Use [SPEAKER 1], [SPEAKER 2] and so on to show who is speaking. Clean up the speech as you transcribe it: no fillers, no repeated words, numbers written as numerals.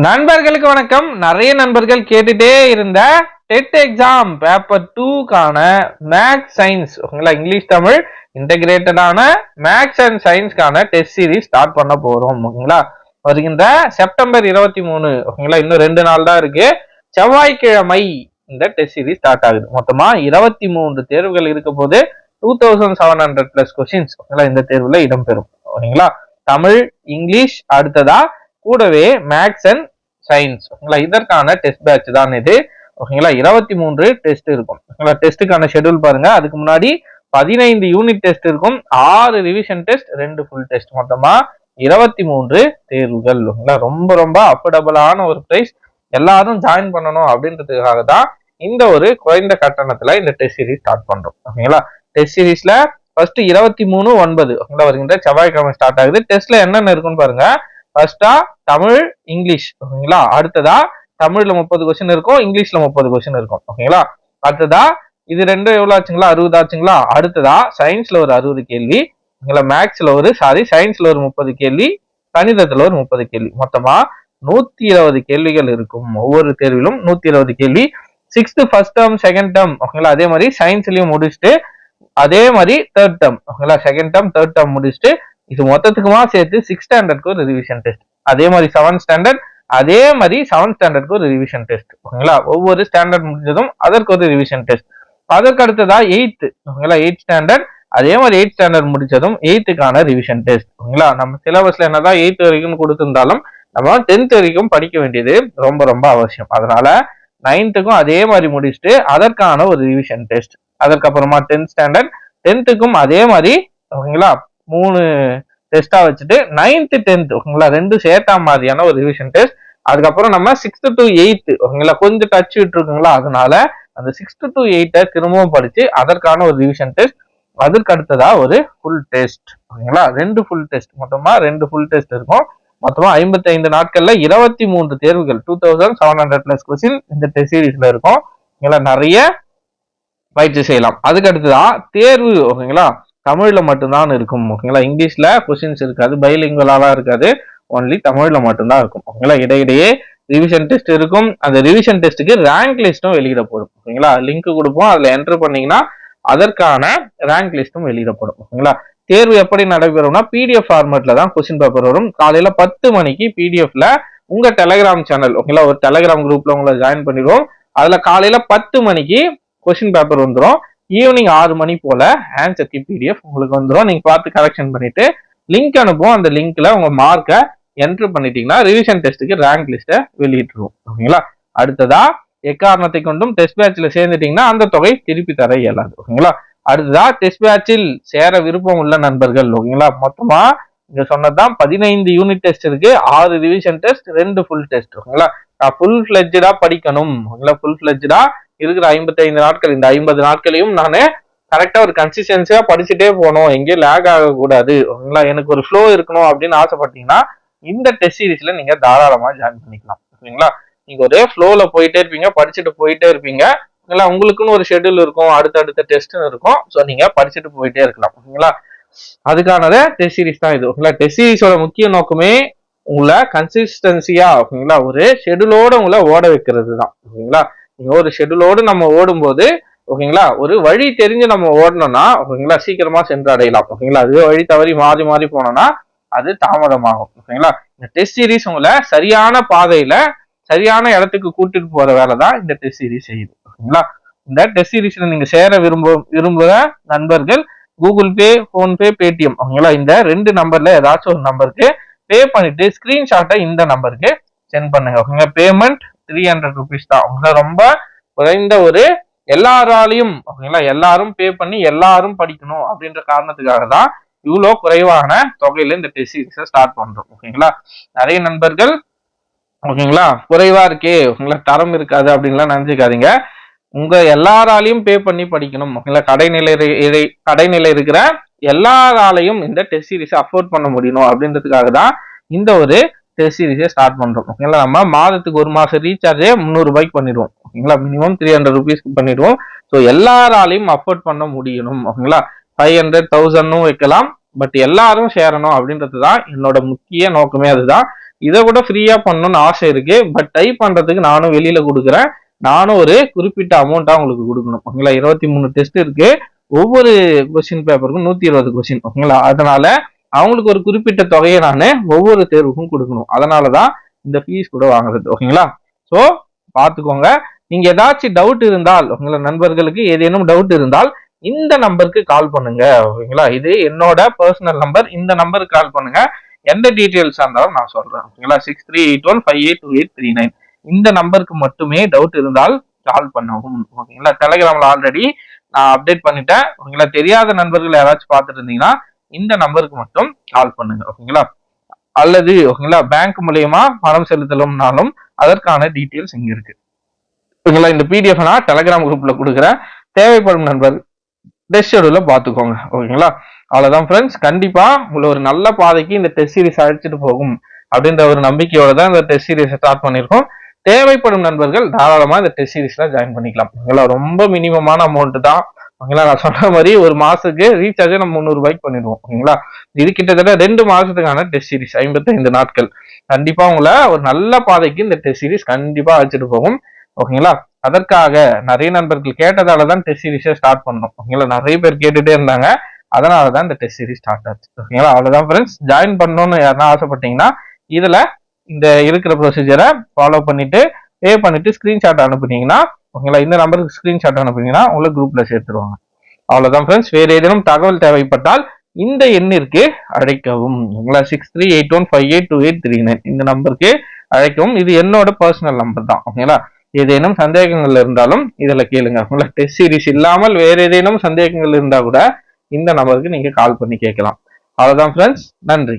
[SPEAKER 1] நண்பர்களுக்கு வணக்கம். நிறைய நண்பர்கள் கேட்டுட்டே இருந்த டெட் எக்ஸாம் பேப்பர் 2க்கான மேக்ஸ் சயின்ஸ் ஓகேங்களா, இங்கிலீஷ் தமிழ் இன்டகிரேட்டடான மேக்ஸ் அண்ட் சயின்ஸ்க்கான டெஸ்ட் சீரிஸ் ஸ்டார்ட் பண்ண போறோம். ஓகேங்களா, வருகின்ற செப்டம்பர் 23 ஓகேங்களா, இன்னும் 2 நாள் தான் இருக்கு. செவ்வாய்க்கிழமை இந்த டெஸ்ட் சீரிஸ் ஸ்டார்ட் ஆகுது. மொத்தமா 23 தேர்வுகள் இருக்க போது 2700 பிளஸ் கொஸ்டின்ஸ் ஓகேங்களா இந்த தேர்வுல இடம்பெறும். ஓகேங்களா, தமிழ் இங்கிலீஷ் அடுத்ததா கூடவே மேக்ஸ் அண்ட் சயின்ஸ் ஓகேங்களா இதற்கான டெஸ்ட் பேட்ச் தான் இது. ஓகேங்களா, 23 டெஸ்ட் இருக்கும். ஓகேங்களா, டெஸ்ட்டுக்கான ஷெட்யூல் பாருங்க. அதுக்கு முன்னாடி 15 யூனிட் டெஸ்ட் இருக்கும், 6 ரிவிஷன் டெஸ்ட், 2 ஃபுல் டெஸ்ட், மொத்தமா 23 தேர்வுகள். ஓகேங்களா, ரொம்ப ரொம்ப அஃபோர்டபுளான ஒரு பிரைஸ். எல்லாரும் ஜாயின் பண்ணணும் அப்படின்றதுக்காக தான் இந்த ஒரு குறைந்த கட்டணத்துல இந்த டெஸ்ட் சீரிஸ் ஸ்டார்ட் பண்றோம். ஓகேங்களா, டெஸ்ட் சீரிஸ்ல ஃபர்ஸ்ட் 23/9 ஓகேங்களா வருகின்ற செவ்வாய்க்கிழமை ஸ்டார்ட் ஆகுது. டெஸ்ட்ல என்னென்ன இருக்குன்னு பாருங்க. ஃபர்ஸ்டா தமிழ் இங்கிலீஷ் ஓகேங்களா, அடுத்ததா தமிழ்ல 30 கொஸ்டின் இருக்கும், இங்கிலீஷ்ல 30 கொஸ்டின் இருக்கும். ஓகேங்களா, அடுத்ததா இது ரெண்டும் எவ்வளவு ஆச்சுங்களா, 60 ஆச்சுங்களா. அடுத்ததா சயின்ஸ்ல ஒரு 60 கேள்வி, மேக்ஸ்ல ஒரு சயின்ஸ்ல ஒரு 30 கேள்வி, கணிதத்துல ஒரு 30 கேள்வி, மொத்தமா 120 கேள்விகள் இருக்கும். ஒவ்வொரு தேர்விலும் 120 கேள்வி. 6th first term second term ஓகேங்களா, அதே மாதிரி சயின்ஸ்லயும் முடிச்சுட்டு அதே மாதிரி தேர்ட் டேர்ம் ஓகேங்களா, செகண்ட் டேர்ம் தேர்ட் டேர்ம் முடிச்சுட்டு இது மொத்தத்துக்குமா சேர்த்து 6th ஸ்டாண்டர்ட்க்கு ஒரு ரிவிஷன் டெஸ்ட், அதே மாதிரி 7th ஸ்டாண்டர்ட், அதே மாதிரி 7th ஸ்டாண்டர்ட்க்கு ஒரு ரிவிஷன் டெஸ்ட். ஓகேங்களா, ஒவ்வொரு ஸ்டாண்டர்ட் முடிஞ்சதும் அதற்கு ஒரு ரிவிஷன் டெஸ்ட். அதற்கு அடுத்ததா 8th ஓகேங்களா 8th ஸ்டாண்டர்ட், அதே மாதிரி 8th ஸ்டாண்டர்ட் முடிச்சதும் 8th ரிவிஷன் டெஸ்ட். ஓகேங்களா, நம்ம சிலபஸ்ல என்னதான் 8th வரைக்கும் கொடுத்திருந்தாலும் நம்ம 10th வரைக்கும் படிக்க வேண்டியது ரொம்ப ரொம்ப அவசியம். அதனால 9th அதே மாதிரி முடிச்சுட்டு அதற்கான ஒரு ரிவிஷன் டெஸ்ட். அதற்கப்புறமா 10th ஸ்டாண்டர்ட் 10th அதே மாதிரி ஓகேங்களா 3 டெஸ்டா வச்சுட்டு 9th 10th ஓகேங்களா 2 சேர்த்தா மாதிரியான ஒரு ரிவிஷன் டெஸ்ட். அதுக்கப்புறம் நம்ம 6th to 8th ஓகேங்களா கொஞ்சம் டச் விட்டு இருக்குங்களா, அதனால அந்த 6th to 8th திரும்பவும் படிச்சு அதற்கான ஒரு ரிவிஷன் டெஸ்ட். அதற்கு அடுத்ததா ஒரு ஃபுல் டெஸ்ட் ஓகேங்களா, 2 ஃபுல் டெஸ்ட், மொத்தமா 2 ஃபுல் டெஸ்ட் இருக்கும். மொத்தமா 55 நாட்கள்ல 23 தேர்வுகள், 2700 பிளஸ் கொஸ்டின் இந்த டெஸ்ட் சீரீஸ்ல இருக்கும். ஓகேங்களா, நிறைய பயிற்சி செய்யலாம். அதுக்கு அடுத்ததான் தேர்வு ஓகேங்களா தமிழ்ல மட்டும்தான் இருக்கும். ஓகேங்களா, இங்கிலீஷ்ல கொஸ்டின்ஸ் இருக்காது, பைலிங்குவலா இருக்காது, ஒன்லி தமிழ்ல மட்டும்தான் இருக்கும். ஓகேங்களா, இடையிடையே ரிவிஷன் டெஸ்ட் இருக்கும். அந்த ரிவிஷன் டெஸ்ட்டுக்கு ரேங்க் லிஸ்டும் வெளியிடப்படும். ஓகேங்களா, லிங்க் கொடுப்போம், அதுல என்டர் பண்ணீங்கன்னா அதற்கான ரேங்க் லிஸ்டும் வெளியிடப்படும். ஓகேங்களா, தேர்வு எப்படி நடைபெறும்னா பிடிஎஃப் ஃபார்மேட்ல தான் கொஸ்டின் பேப்பர் வரும். காலையில 10 மணிக்கு பிடிஎஃப்ல உங்க டெலிகிராம் சேனல் ஓகேங்களா ஒரு டெலிகிராம் குரூப்ல உங்களை ஜாயின் பண்ணிடுவோம். அதுல காலையில 10 மணிக்கு கொஸ்டின் பேப்பர் வந்துடும். ஈவினிங் 6 மணி போல ஆன்சர் கீ பிடிஎஃப் உங்களுக்கு வந்துடும். நீங்க பார்த்து கரெக்ஷன் பண்ணிட்டு லிங்க் அனுப்புவோம். அந்த லிங்க்ல உங்க மார்க்கை என்டர் பண்ணிட்டீங்கன்னா ரிவிஷன் டெஸ்ட்டுக்கு ரேங்க் லிஸ்ட்டை வெளியிட்டுருவோம். ஓகேங்களா, அடுத்ததா எக்காரணத்தை கொண்டும் டெஸ்ட் பேட்ச்ல சேர்ந்துட்டீங்கன்னா அந்த தொகை திருப்பி தர இயலாது. ஓகேங்களா, அடுத்ததா டெஸ்ட் பேட்சில் சேர விருப்பம் உள்ள நண்பர்கள் ஓகேங்களா மொத்தமா இங்க சொன்னதுதான் 15 யூனிட் டெஸ்ட் இருக்கு, 6 ரிவிஷன் டெஸ்ட், 2 ஃபுல் டெஸ்ட். ஓகேங்களா, ஃபுல் ஃபிளெட்ஜா படிக்கணும். ஓகேங்களா, ஃபுல் ஃபிளெட்ஜா இருக்கிற 55 நாட்கள், இந்த 50 நாட்களையும் நானு கரெக்டா ஒரு கன்சிஸ்டன்சியா படிச்சுட்டே போகணும், எங்கேயும் லேக் ஆகக்கூடாது. ஓகேங்களா, எனக்கு ஒரு ஃப்ளோ இருக்கணும் அப்படின்னு ஆசைப்பட்டீங்கன்னா இந்த டெஸ்ட் சீரீஸ்ல நீங்க தாராளமா ஜாயின் பண்ணிக்கலாம். ஓகேங்களா, நீங்க ஒரே ஃப்ளோல போயிட்டே இருப்பீங்க, படிச்சுட்டு போயிட்டே இருப்பீங்க. ஓகேங்களா, உங்களுக்குன்னு ஒரு ஷெட்யூல் இருக்கும், அடுத்தடுத்த டெஸ்ட் இருக்கும். ஸோ நீங்க படிச்சுட்டு போயிட்டே இருக்கலாம். ஓகேங்களா, அதுக்கானது டெஸ்ட் சீரீஸ் தான் இது. ஓகேங்களா, டெஸ்ட் சீரீஸோட முக்கிய நோக்கமே உங்களை கன்சிஸ்டன்சியா ஓகேங்களா ஒரு ஷெட்யூலோட உங்களை ஓட வைக்கிறது தான். ஓகேங்களா, நீங்க ஒரு ஷெட்யூலோடு நம்ம ஓடும்போது ஓகேங்களா ஒரு வழி தெரிஞ்சு நம்ம ஓடணும்னா ஓகேங்களா சீக்கிரமா சென்று அடையலாம். ஓகேங்களா, அது வழி தவறி மாறி மாறி போனோம்னா அது தாமதமாகும். ஓகேங்களா, இந்த டெஸ்ட் சீரீஸ் உங்களை சரியான பாதையில சரியான இடத்துக்கு கூட்டிட்டு போற வேலை தான் இந்த டெஸ்ட் சீரீஸ் செய்யுது. ஓகேங்களா, இந்த டெஸ்ட் சீரீஸ்ல நீங்க சேர விரும்புற நண்பர்கள் கூகுள் பே, போன்பே, பேடிஎம் ஓகேங்களா இந்த 2 நம்பர்ல ஏதாச்சும் ஒரு நம்பருக்கு பே பண்ணிட்டு ஸ்கிரீன்ஷாட்டை இந்த நம்பருக்கு சென்ட் பண்ணுங்க. ஓகேங்களா, பேமெண்ட் 300 rupees தான். உங்களை ரொம்ப குறைந்த ஒரு எல்லாராலையும் ஓகேங்களா எல்லாரும் பே பண்ணி எல்லாரும் படிக்கணும் அப்படின்ற காரணத்துக்காக தான் இவ்வளவு குறைவான தொகையில இந்த டெஸ்ட் சீரீஸை ஸ்டார்ட் பண்றோம். ஓகேங்களா, நிறைய நண்பர்கள் ஓகேங்களா குறைவா இருக்கே உங்களை தரம் இருக்காது அப்படின்லாம் நினைச்சுக்காதீங்க. உங்க எல்லாராலையும் பே பண்ணி படிக்கணும். ஓகேங்களா, கடைநிலை இருக்கிற எல்லாராலையும் இந்த டெஸ்ட் சீரீஸை அஃபோர்ட் பண்ண முடியணும் அப்படின்றதுக்காக தான் இந்த ஒரு டெஸ்ட் சீரீஸை ஸ்டார்ட் பண்றோம். ஓகேங்களா, நம்ம மாதத்துக்கு ஒரு மாசம் ரீசார்ஜே 300 ரூபாய்க்கு பண்ணிடுவோம். ஓகேங்களா, மினிமம் 300 rupeesக்கு பண்ணிடுவோம். ஸோ எல்லாராலையும் அஃபோர்ட் பண்ண முடியணும். ஓகேங்களா, 500, 1000 வைக்கலாம், பட் எல்லாரும் சேரணும் அப்படின்றது தான் என்னோட முக்கிய நோக்கமே. அதுதான் இதை கூட ஃப்ரீயா பண்ணணும்னு ஆசை இருக்கு. பட் டைப் பண்றதுக்கு நானும் வெளியில கொடுக்குறேன். நானும் ஒரு குறிப்பிட்ட அமௌண்ட்டா உங்களுக்கு கொடுக்கணும். ஓகேங்களா, 23 டெஸ்ட் இருக்கு. ஒவ்வொரு கொஸ்டின் பேப்பருக்கும் 120 கொஸ்டின். ஓகேங்களா, அதனால அவங்களுக்கு ஒரு குறிப்பிட்ட தொகையை நான் ஒவ்வொரு தேர்வுக்கும் கொடுக்கணும். அதனாலதான் இந்த ஃபீஸ் கூட வாங்குறது. ஓகேங்களா, சோ பாத்துக்கோங்க. நீங்க ஏதாச்சும் டவுட் இருந்தால், உங்களோட நண்பர்களுக்கு ஏதேனும் டவுட் இருந்தால் இந்த நம்பருக்கு கால் பண்ணுங்க. ஓகேங்களா, இது என்னோட பர்சனல் நம்பர். இந்த நம்பருக்கு கால் பண்ணுங்க. எந்த டீட்டெயில்ஸா இருந்தாலும் நான் சொல்றேன். ஓகேங்களா, 6381582839 இந்த நம்பருக்கு மட்டுமே டவுட் இருந்தால் கால் பண்ணவும். ஓகேங்களா, டெலிகிராம்ல ஆல்ரெடி நான் அப்டேட் பண்ணிட்டேன். ஓகேங்களா, தெரியாத நண்பர்கள் யாராச்சும் பார்த்துட்டு இருந்தீங்கன்னா இந்த நம்பருக்கு மட்டும் கால் பண்ணுங்க. ஓகேங்களா, அல்லது ஓகேங்களா பேங்க் மூலியமா பணம் செலுத்தலும்னாலும் அதற்கான டீட்டெயில்ஸ் இங்க இருக்கு. ஓகேங்களா, இந்த பிடிஎஃப் நான் டெலிகிராம் குரூப்ல கொடுக்குறேன். தேவைப்படும் நண்பர் டெஸ்ட் ஷெடியூல பாத்துக்கோங்க. ஓகேங்களா, அவ்வளவுதான் ஃப்ரெண்ட்ஸ். கண்டிப்பா உங்களை ஒரு நல்ல பாதைக்கு இந்த டெஸ்ட் சீரிஸ் அழைச்சிட்டு போகும் அப்படின்ற ஒரு நம்பிக்கையோட தான் இந்த டெஸ்ட் சீரிஸ் ஸ்டார்ட் பண்ணிருக்கோம். தேவைப்படும் நண்பர்கள் தாராளமா இந்த டெஸ்ட் சீரிஸ்ல ஜாயின் பண்ணிக்கலாம். ஓகேங்களா, ரொம்ப மினிமமான அமௌண்ட் தான். ஓகேங்களா, நான் சொன்ன மாதிரி ஒரு மாசத்துக்கு ரீசார்ஜ் நம்ம 300 ரூபாய்க்கு பண்ணிடுவோம். ஓகேங்களா, இது கிட்டத்தட்ட 2 மாசத்துக்கான டெஸ்ட் சீரிஸ், 55 நாட்கள். கண்டிப்பா உங்களை ஒரு நல்ல பாதைக்கு இந்த டெஸ்ட் சீரிஸ் கண்டிப்பா அழைச்சிட்டு போகும். ஓகேங்களா, அதற்காக நிறைய நண்பர்கள் கேட்டதாலதான் டெஸ்ட் சீரிஸே ஸ்டார்ட் பண்ணோம். ஓகேங்களா, நிறைய பேர் கேட்டுட்டே இருந்தாங்க. அதனாலதான் இந்த டெஸ்ட் சீரிஸ் ஸ்டார்ட் ஆச்சு. ஓகேங்களா, அவ்வளவுதான் ஃப்ரெண்ட்ஸ். ஜாயின் பண்ணணும்னு யாருன்னா ஆசைப்பட்டீங்கன்னா இதுல இந்த இருக்கிற ப்ரொசீஜரை ஃபாலோ பண்ணிட்டு பே பண்ணிட்டு ஸ்கிரீன்ஷாட் அனுப்புனீங்கன்னா, ஓகேங்களா, இந்த நம்பருக்கு ஸ்கிரீன்ஷாட் அனுப்புனீங்கன்னா உங்களை குரூப்ல சேர்த்துருவாங்க. அவ்வளவுதான் ஃப்ரெண்ட்ஸ். வேற ஏதேனும் தகவல் தேவைப்பட்டால் இந்த எண்ணிற்கு அழைக்கவும். ஓகேங்களா, 6381582839 இந்த நம்பருக்கு அழைக்கவும். இது என்னோட பர்சனல் நம்பர் தான். ஓகேங்களா, ஏதேனும் சந்தேகங்கள் இருந்தாலும் இதுல கேளுங்க. உங்களை டெஸ்ட் சீரிஸ் இல்லாமல் வேற ஏதேனும் சந்தேகங்கள் இருந்தா கூட இந்த நம்பருக்கு நீங்க கால் பண்ணி கேட்கலாம். அவ்வளவுதான் ஃப்ரெண்ட்ஸ். நன்றி.